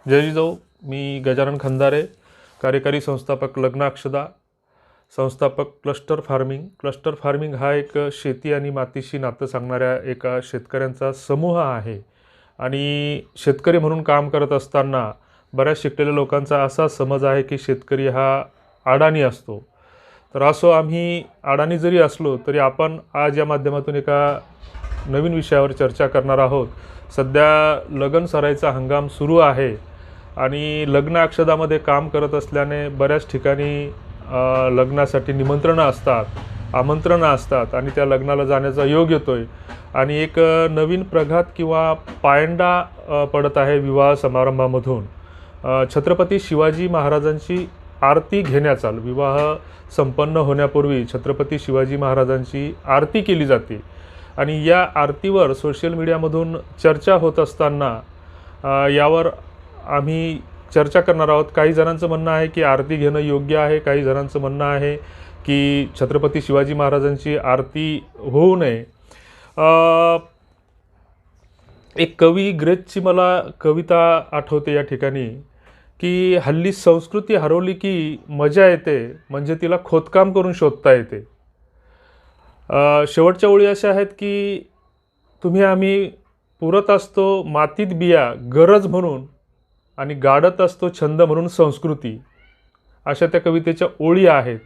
जय जिजाऊ. मी गजानन खंदारे, कार्यकारी संस्थापक लग्न अक्षदा, संस्थापक क्लस्टर फार्मिंग. क्लस्टर फार्मिंग हा एक शेती आणि मातीशी नातं सांगणाऱ्या एका शेतकऱ्यांचा समूह आहे. आणि शेतकरी म्हणून काम करत असताना बऱ्याच शिकलेल्या लोकांचा असा समज आहे की शेतकरी हा अडाणी असतो. तर असो, आम्ही अडाणी जरी असलो तरी आपण आज या माध्यमातून एका नवीन विषयावर चर्चा करणार आहोत. सध्या लगन सराईचा हंगाम सुरू आहे आणि लग्न अक्षदामध्ये काम करत असल्याने बऱ्याच ठिकाणी लग्नासाठी निमंत्रणं असतात, आमंत्रणं असतात आणि त्या लग्नाला जाण्याचा योग येतोय आणि एक नवीन प्रघात किंवा पायंडा पडत आहे विवाह समारंभामधून. छत्रपती शिवाजी महाराजांची आरती घेण्याचा विवाह संपन्न होण्यापूर्वी छत्रपती शिवाजी महाराजांची आरती केली जाते आणि या आरतीवर सोशल मीडियामधून चर्चा होत असताना यावर आम्ही चर्चा करणार आहोत. काही जणांचं म्हणणं आहे की आरती घेणं योग्य आहे, काही जणांचं म्हणणं आहे की छत्रपती शिवाजी महाराजांची आरती होऊ नये. एक कवी ग्रेसची मला कविता आठवते या ठिकाणी की हल्ली संस्कृती हरवली की मजा येते, म्हणजे तिला खोदकाम करून शोधता येते. शेवटच्या ओळी अशा आहेत की तुम्ही आम्ही पुरत असतो मातीत बिया गरज म्हणून आणि गाडत असतो छंद म्हणून संस्कृती, अशा त्या कवितेच्या ओळी आहेत.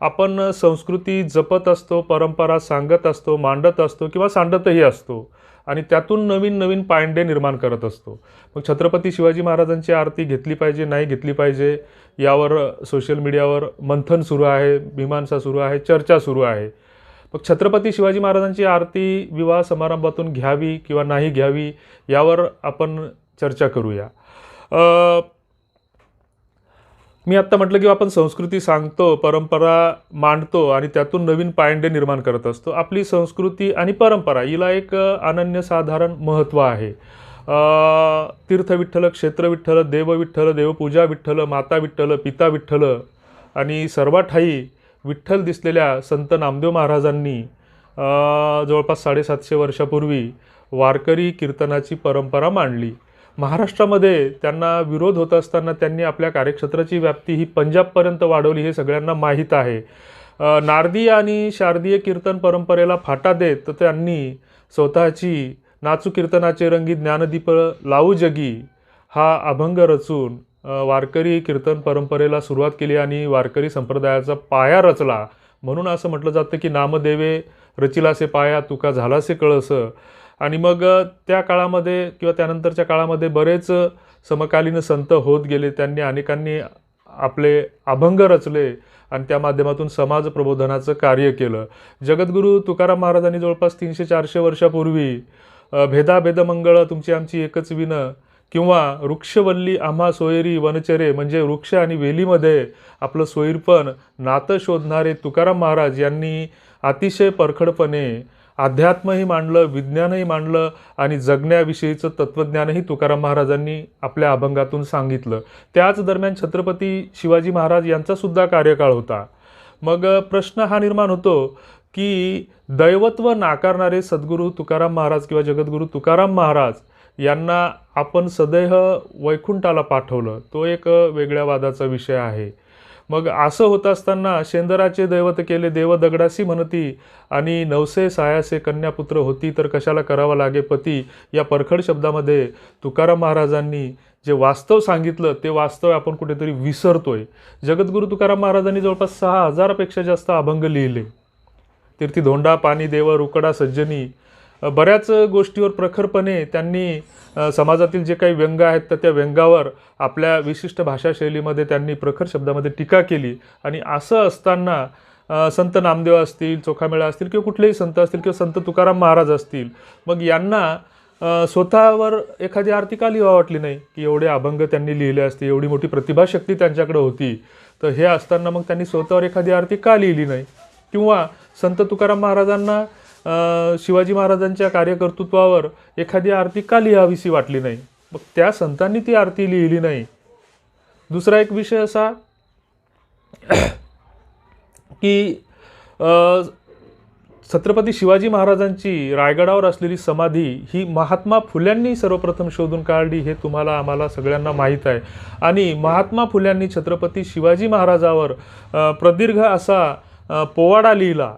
आपण संस्कृती जपत असतो, परंपरा सांगत असतो, मांडत असतो किंवा सांडतही असतो आणि त्यातून नवीन नवीन पायंडे निर्माण करत असतो. मग छत्रपती शिवाजी महाराजांची आरती घेतली पाहिजे नाही घेतली पाहिजे यावर सोशल मीडियावर मंथन सुरू आहे, मीमांसा सुरू आहे, चर्चा सुरू आहे. मग छत्रपती शिवाजी महाराजांची आरती विवाह समारंभातून घ्यावी किंवा नाही घ्यावी यावर आपण चर्चा करूया. मी आत्ता म्हटलं की आपण संस्कृती सांगतो, परंपरा मांडतो आणि त्यातून नवीन पायंडे निर्माण करत असतो. आपली संस्कृती आणि परंपरा हिला एक अनन्यसाधारण महत्त्व आहे. तीर्थ विठ्ठल, क्षेत्र विठ्ठल, देव विठ्ठल, देवपूजा विठ्ठल, माता विठ्ठल, पिता विठ्ठल आणि सर्व ठायी विठ्ठल दिसलेल्या संत नामदेव महाराजांनी जवळपास 750 वर्षापूर्वी वारकरी कीर्तनाची परंपरा मांडली. महाराष्ट्रामध्ये त्यांना विरोध होत असताना त्यांनी आपल्या कार्यक्षेत्राची व्याप्ती ही पंजाबपर्यंत वाढवली, हे सगळ्यांना माहीत आहे. नारदीय आणि शारदीय कीर्तन परंपरेला फाटा देत त्यांनी स्वतःची नाचू कीर्तनाचे रंगी ज्ञानदीप लावू जगी हा अभंग रचून वारकरी कीर्तन परंपरेला सुरुवात केली आणि वारकरी संप्रदायाचा पाया रचला. म्हणून असं म्हटलं जातं की नामदेवे रचिलासे पाया तुका झालासे कळस. आणि मग त्या काळामध्ये किंवा त्यानंतरच्या काळामध्ये बरेच समकालीन संत होत गेले. त्यांनी अनेकांनी आपले अभंग रचले आणि त्या माध्यमातून समाज प्रबोधनाचं कार्य केलं. जगद्गुरू तुकाराम महाराजांनी जवळपास 300-400 वर्षापूर्वी भेदाभेद मंगळ तुमची आमची एकच विन किंवा वृक्षवल्ली आम्हा सोयरी वनचरे, म्हणजे वृक्ष आणि वेलीमध्ये आपलं सोयीरपण नातं शोधणारे तुकाराम महाराज यांनी अतिशय परखडपणे अध्यात्मही मांडलं, विज्ञानही मांडलं आणि जगण्याविषयीचं तत्त्वज्ञानही तुकाराम महाराजांनी आपल्या अभंगातून सांगितलं. त्याच दरम्यान छत्रपती शिवाजी महाराज यांचासुद्धा कार्यकाळ होता. मग प्रश्न हा निर्माण होतो की दैवत्व नाकारणारे सद्गुरू तुकाराम महाराज किंवा जगद्गुरू तुकाराम महाराज यांना आपण सदैव वैकुंठाला पाठवलं, तो एक वेगळ्या वादाचा विषय आहे. मग असं होत असताना शेंदराचे दैवत केले देव दगडासी म्हणती आणि नवसे सायासे कन्यापुत्र होती तर कशाला करावा लागे पती, या परखड शब्दामध्ये तुकाराम महाराजांनी जे वास्तव सांगितलं ते वास्तव आपण कुठेतरी विसरतोय. जगद्गुरू तुकाराम महाराजांनी जवळपास 6000पेक्षा जास्त अभंग लिहिले. तीर्थी धोंडा पाणी देव रुकडा सज्जनी, बऱ्याच गोष्टीवर प्रखरपणे त्यांनी समाजातील जे काही व्यंग आहेत तर त्या व्यंगावर आपल्या विशिष्ट भाषाशैलीमध्ये त्यांनी प्रखर शब्दामध्ये टीका केली. आणि असं असताना संत नामदेव असतील, चोखामेळा असतील किंवा कुठलेही संत असतील किंवा संत तुकाराम महाराज असतील, मग यांना स्वतःवर एखादी आरती का लिहावी वाटली नाही की एवढे अभंग त्यांनी लिहिले असते, एवढी मोठी प्रतिभाशक्ती त्यांच्याकडे होती, तर हे असताना मग त्यांनी स्वतःवर एखादी आरती का लिहिली नाही? किंवा संत तुकाराम महाराजांना शिवाजी महाराजांच्या कार्यकर्तृत्वावर एखादी आरती का लिहावीशी वाटली नाही? मग त्या संतांनी ती आरती लिहिली नाही. दुसरा एक विषय असा की छत्रपती शिवाजी महाराजांची रायगडावर असलेली समाधी ही महात्मा फुल्यांनी सर्वप्रथम शोधून काढली, हे तुम्हाला आम्हाला सगळ्यांना माहीत आहे. आणि महात्मा फुल्यांनी छत्रपती शिवाजी महाराजावर प्रदीर्घ असा पोवाडा लिहिला,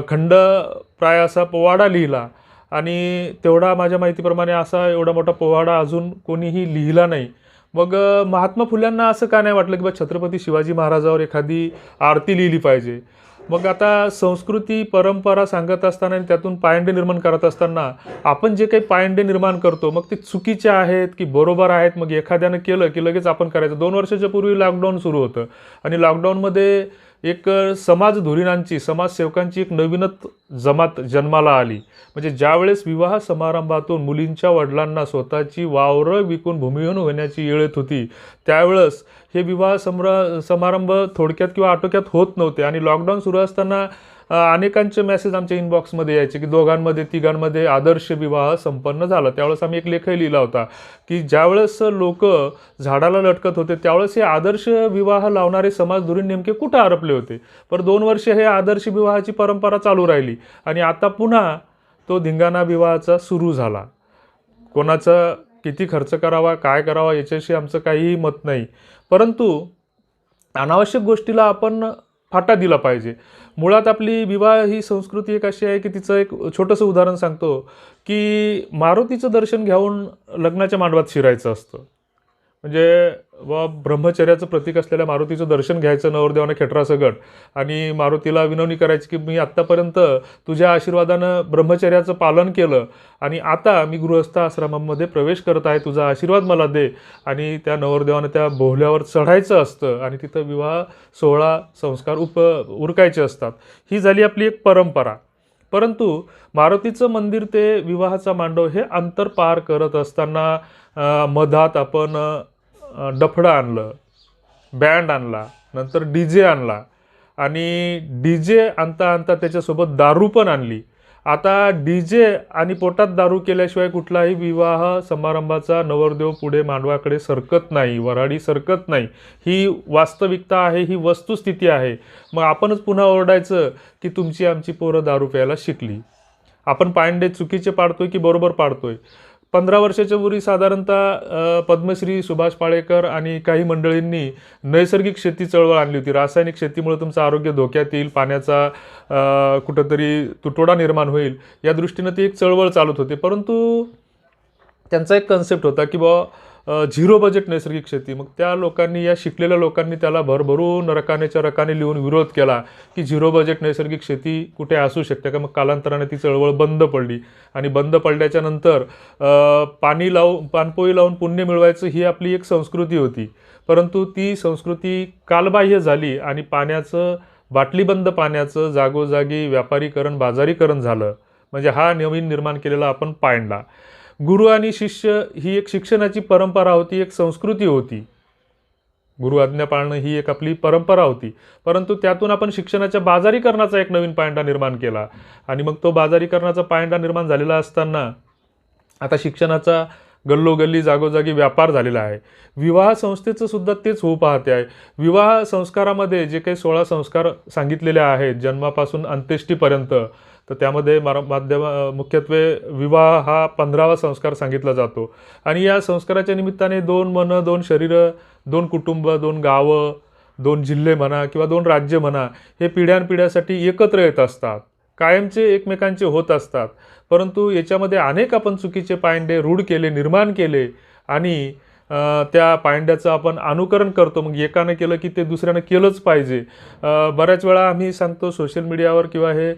खंडप्राय असा पोवाडा लिहिला. आणि तेवढा माझ्या माहितीप्रमाणे असा एवढा मोठा पोवाडा अजून कोणीही लिहिला नाही. मग महात्मा फुल्यांना असं का नाही वाटलं की बा छत्रपती शिवाजी महाराजावर एखादी आरती लिहिली पाहिजे. मग आता संस्कृती परंपरा सांगत असताना आणि त्यातून पायंडे निर्माण करत असताना आपण जे काही पायंडे निर्माण करतो मग ते चुकीचे आहेत की बरोबर आहेत, मग एखाद्यानं केलं की लगेच आपण करायचं. 2 वर्षाच्या पूर्वी लॉकडाऊन सुरू होतं आणि लॉकडाऊनमध्ये एक समाज धुरीणांची, समाजसेवकांची एक नवीनच जमात जन्माला आली. म्हणजे ज्यावेळेस विवाह समारंभातून मुलींच्या वडिलांना स्वतःची वावरं विकून भूमिहीन होण्याची वेळ येत होती, त्यावेळेस हे विवाह समारंभ थोडक्यात किंवा आटोक्यात होत नव्हते. आणि लॉकडाऊन सुरू असताना अनेकांचे मेसेज आमच्या इनबॉक्समध्ये यायचे की दोघांमध्ये तिघांमध्ये आदर्श विवाह संपन्न झाला. त्यावेळेस आम्ही एक लेखही लिहिला होता की ज्यावेळेस लोक झाडाला लटकत होते त्यावेळेस हे आदर्श विवाह लावणारे समाजधुरीण नेमके कुठं हरपले होते. पर 2 वर्ष हे आदर्श विवाहाची परंपरा चालू राहिली आणि आता पुन्हा तो धिंगाणा विवाहाचा सुरू झाला. कोणाचा किती खर्च करावा, काय करावा याच्याशी आमचं काहीही मत नाही, परंतु अनावश्यक गोष्टीला आपण फाटा दिला पाहिजे. मुळात आपली विवाह ही संस्कृती एक अशी आहे की तिचं एक छोटंसं उदाहरण सांगतो की मारुतीचं दर्शन घेऊन लग्नाच्या मांडवात शिरायचं असतं. म्हणजे ब्रह्मचर्याचं प्रतीक असलेल्या मारुतीचं दर्शन घ्यायचं नवरदेवानं खेटरासकट आणि मारुतीला विनवणी करायची की मी आत्तापर्यंत तुझ्या आशीर्वादानं ब्रह्मचर्याचं पालन केलं आणि आता मी गृहस्थ आश्रमामध्ये प्रवेश करत आहे, तुझा आशीर्वाद मला दे. आणि त्या नवरदेवानं त्या बोहल्यावर चढायचं असतं आणि तिथं विवाह सोहळा संस्कार उरकायचे असतात. ही झाली आपली एक परंपरा. परंतु मारुतीचं मंदिर ते विवाहाचा मांडव हे अंतर पार करत असताना मधात आपण डफडा आणलं, बँड आणला, नंतर DJ आणला आणि DJ आणता आणता त्याच्यासोबत दारू पण आणली. आता DJ आणि पोटात दारू केल्याशिवाय कुठलाही विवाह समारंभाचा नवरदेव पुढे मांडवाकडे सरकत नाही, वऱ्हाडी सरकत नाही. ही वास्तविकता आहे, ही वस्तुस्थिती आहे. मग आपणच पुन्हा ओरडायचं की तुमची आमची पोरं दारू प्यायला शिकली. आपण पायंडे चुकीचे पाडतोय की बरोबर पाडतोय. 15 वर्षाच्या पूर्वी साधारणतः पद्मश्री सुभाष पाळेकर आणि काही मंडळींनी नैसर्गिक शेती चळवळ आणली होती. रासायनिक शेतीमुळे तुमचं आरोग्य धोक्यात येईल, पाण्याचा कुठंतरी तुटवडा निर्माण होईल या दृष्टीनं ती एक चळवळ चालत होते. परंतु त्यांचा एक कन्सेप्ट होता की झिरो बजेट नैसर्गिक शेती. मग त्या लोकांनी, या शिकलेल्या लोकांनी त्याला भरभरून रकानेच्या रकाने लिहून विरोध केला की झिरो बजेट नैसर्गिक शेती कुठे असू शकते का. मग कालांतराने ती चळवळ बंद पडली आणि बंद पडल्याच्या नंतर पाणपोई लावून पुण्य मिळवायचं ही आपली एक संस्कृती होती. परंतु ती संस्कृती कालबाह्य झाली आणि बाटलीबंद पाण्याचं जागोजागी व्यापारीकरण, बाजारीकरण झालं. म्हणजे हा नवीन निर्माण केलेला आपण पायंडा. गुरु आणि शिष्य ही एक शिक्षणाची परंपरा होती, एक संस्कृती होती. गुरु आज्ञा पाळणं ही एक आपली परंपरा होती. परंतु त्यातून आपण शिक्षणाच्या बाजारीकरणाचा एक नवीन पायंडा निर्माण केला आणि मग तो बाजारीकरणाचा पायंडा निर्माण झालेला असताना आता शिक्षणाचा गल्लोगल्ली जागोजागी व्यापार झालेला आहे. विवाह संस्थेचं सुद्धा तेच होऊ पाहते आहे. विवाह संस्कारामध्ये जे काही 16 संस्कार सांगितलेले आहेत जन्मापासून अंत्येष्टीपर्यंत, तर त्यामध्ये मुख्यत्वे विवाह हा 15वा संस्कार सांगितला जातो. आणि या संस्काराच्या निमित्ताने 2 मनं, 2 शरीरं, 2 कुटुंब, 2 गावं, 2 जिल्हे म्हणा किंवा 2 राज्य म्हणा, हे पिढ्यानपिढ्यासाठी एकत्र येत असतात, कायमचे एकमेकांचे होत असतात. परंतु याच्यामध्ये अनेक आपण चुकीचे पायंडे रूढ केले, निर्माण केले आणि त्या पायंड्याचं आपण अनुकरण करतो. मग एकानं केलं की ते दुसऱ्यानं केलंच पाहिजे. बऱ्याच वेळा आम्ही सांगतो सोशल मीडियावर किंवा हे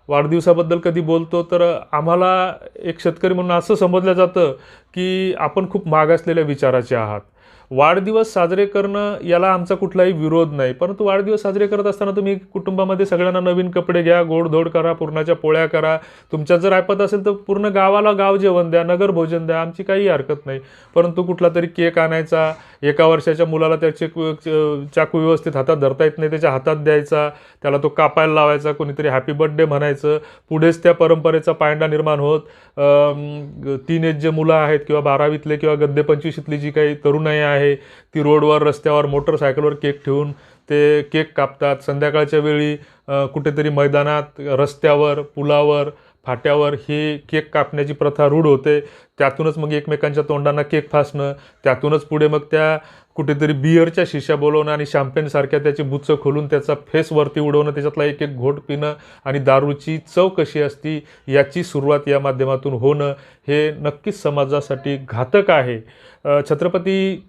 वाढदिवसाबद्दल कधी बोलतो तर आम्हाला एक शेतकरी म्हणून असं समजलं जातं की आपण खूप मागासलेल्या विचाराचे आहात. वाढदिवस साजरे करणं याला आमचा कुठलाही विरोध नाही, परंतु वाढदिवस साजरे करत असताना तुम्ही कुटुंबामध्ये सगळ्यांना नवीन कपडे घ्या, गोडधोड करा, पुरणाच्या पोळ्या करा. तुमच्यात जर ऐपत असेल तर पूर्ण गावाला गाव जेवण द्या, नगर भोजन द्या, आमची काही हरकत नाही. परंतु कुठला तरी केक आणायचा, 1 वर्षाच्या मुलाला त्याचे चाकू व्यवस्थित हातात धरता येत नाही, त्याच्या हातात द्यायचा, त्याला तो कापायला लावायचा, कोणीतरी हॅपी बर्थडे म्हणायचं. पुढेच त्या परंपरेचा पायंडा निर्माण होत टीनेज जे मुलं आहेत किंवा 12वीतले किंवा गद्दे 25वीतली जी काही तरुणाई आहे ती रोडवर, रस्त्यावर, मोटरसायकलवर केक ठेवून ते केक कापतात. संध्याकाळच्या वेळी कुठेतरी मैदानात, रस्त्यावर, पुलावर, फाट्यावर ही केक कापण्याची प्रथा रूढ होते. त्यातूनच मग एकमेकांच्या तोंडांना केक फासणं, त्यातूनच पुढे मग त्या कुठेतरी बिअरच्या शिश्या बोलवणं आणि शॅम्पेनसारख्या त्याची बुच्चं खोलून त्याचा फेस वरती उडवणं, त्याच्यातला एक एक घोट पिणं आणि दारूची चव कशी असती याची सुरुवात या माध्यमातून होणं, हे नक्कीच समाजासाठी घातक आहे. छत्रपती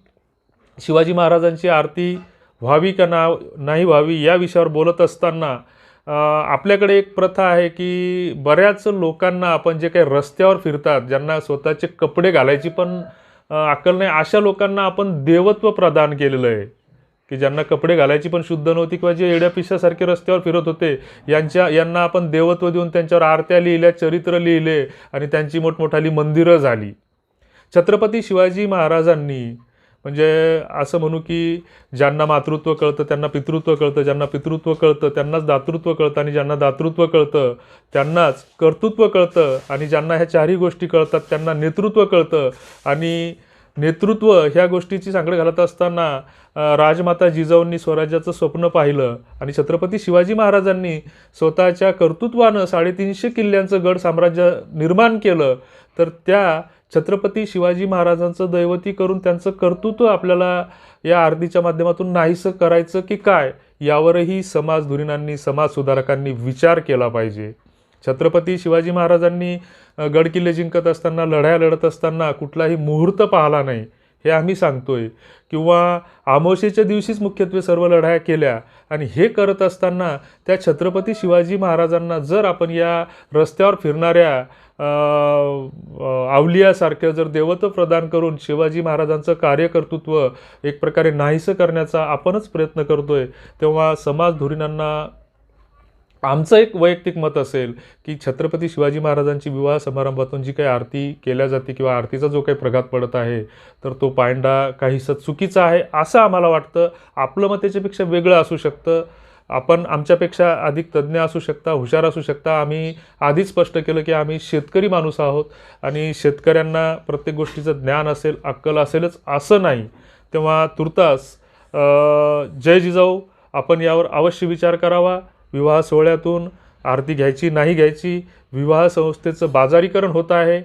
शिवाजी महाराजांची आरती व्हावी का नाही व्हावी या विषयावर बोलत असताना आपल्याकडे एक प्रथा आहे की बऱ्याच लोकांना, आपण जे काही रस्त्यावर फिरतात, ज्यांना स्वतःचे कपडे घालायची पण अक्कल नाही, अशा लोकांना आपण देवत्व प्रदान केलेलं आहे. की ज्यांना कपडे घालायची पण शुद्ध नव्हती किंवा जे येड्या पिशासारखे रस्त्यावर फिरत होते, यांना आपण देवत्व देऊन त्यांच्यावर आरत्या लिहिल्या, चरित्र लिहिले आणि त्यांची मोठमोठाली मंदिरं झाली. छत्रपती शिवाजी महाराजांनी, म्हणजे असं म्हणू की ज्यांना मातृत्व कळतं त्यांना पितृत्व कळतं, ज्यांना पितृत्व कळतं त्यांनाच दातृत्व कळतं, आणि ज्यांना दातृत्व कळतं त्यांनाच कर्तृत्व कळतं, आणि ज्यांना ह्या चारही गोष्टी कळतात त्यांना नेतृत्व कळतं. आणि नेतृत्व ह्या गोष्टीची सांगड घालत असताना राजमाता जिजाऊंनी स्वराज्याचं स्वप्न पाहिलं आणि छत्रपती शिवाजी महाराजांनी स्वतःच्या कर्तृत्वानं 350 किल्ल्यांचं गड साम्राज्य निर्माण केलं. तर त्या छत्रपती शिवाजी महाराजांचं दैवती करून त्यांचं कर्तृत्व आपल्याला या आरतीच्या माध्यमातून नाहीसं करायचं की काय, यावरही समाजधुरीणांनी, समाजसुधारकांनी विचार केला पाहिजे. छत्रपती शिवाजी महाराजांनी गडकिल्ले जिंकत असताना, लढाया लढत असताना कुठलाही मुहूर्त पाहिला नाही, हे आम्ही सांगतोय. किंवा अमावस्येच्या दिवशीच मुख्यत्वे सर्व लढाया केल्या. आणि हे करत असताना त्या छत्रपती शिवाजी महाराजांना जर आपण या रस्त्यावर फिरणाऱ्या अवलियासारखं जर देवत्व प्रदान करून शिवाजी महाराजांचं कार्यकर्तृत्व एक प्रकारे नाहीसं करण्याचा आपणच प्रयत्न करतोय, तेव्हा समाजधुरीणांना आमचं एक वैयक्तिक मत असेल की छत्रपती शिवाजी महाराजांची विवाह समारंभातून जी काही आरती केल्या जाते किंवा आरतीचा जो काही प्रघात पडत आहे, तर तो पायंडा काहीसं चुकीचा आहे असं आम्हाला वाटतं. आपलं मत त्याच्यापेक्षा वेगळं असू शकतं. आपण आमच्यापेक्षा अधिक तज्ज्ञ असू शकता, हुशार असू शकता. आम्ही आधीच स्पष्ट केलं की आम्ही शेतकरी माणूस आहोत आणि शेतकऱ्यांना प्रत्येक गोष्टीचं ज्ञान असेल, अक्कल असेलच असं नाही. तेव्हा तुर्तास जय जिजाऊ, आपण यावर अवश्य विचार करावा. विवाह सोहळ्यातून आरती घ्यायची नाही घ्यायची, विवाह संस्थेचं बाजारीकरण होत आहे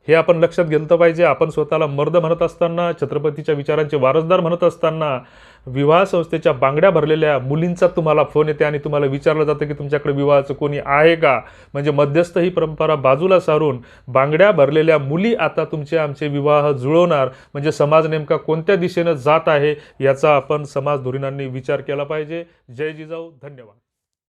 हे आपण लक्षात घेतलं पाहिजे. आपण स्वतःला मर्द म्हणत असताना, छत्रपतीच्या विचारांचे वारसदार म्हणत असताना, विवाह संस्थेच्या बांगड्या भरलेल्या मुलींचा तुम्हाला फोन येते आणि तुम्हाला विचारलं जातं की तुमच्याकडे विवाहाचं कोणी आहे का. म्हणजे मध्यस्थ ही परंपरा बाजूला सारून बांगड्या भरलेल्या मुली आता तुमचे आमचे विवाह जुळवणार. म्हणजे समाज नेमका कोणत्या दिशेनं जात आहे याचा आपण समाजधुरीणांनी विचार केला पाहिजे. जय जिजाऊ, धन्यवाद.